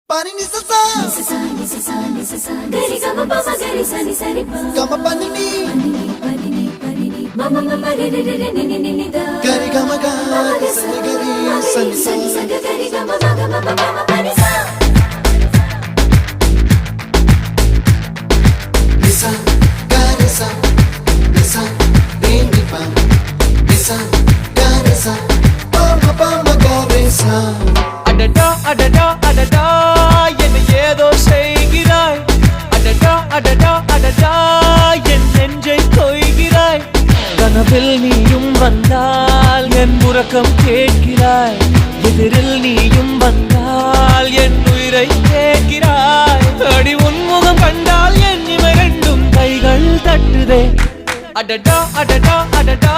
Pani ni sa sa gari gama pa ma gari sa ni sa ri pa gama pani ni mama mama re re re ni ni ni da gari gama ga sa ni gari sa ni sa gari gama ma gama pa ma pani sa nisa gari sa nisa re ni pa nisa gari sa pa ma gari sa adada adada adada என்ன ஏதோ செய்கிறாய் அடடா அடடா அடடா என் நெஞ்சை கொய்கிறாய் கனவில் நீயும் வந்தால் என் உறக்கம் கேட்கிறாய் எதிரில் நீயும் வந்தால் என் உயிரை கேட்கிறாய் அடி உன்முகம் கண்டால் என் இமை ரெண்டும் கைகள் தட்டுதே அடடா அடடா அடடா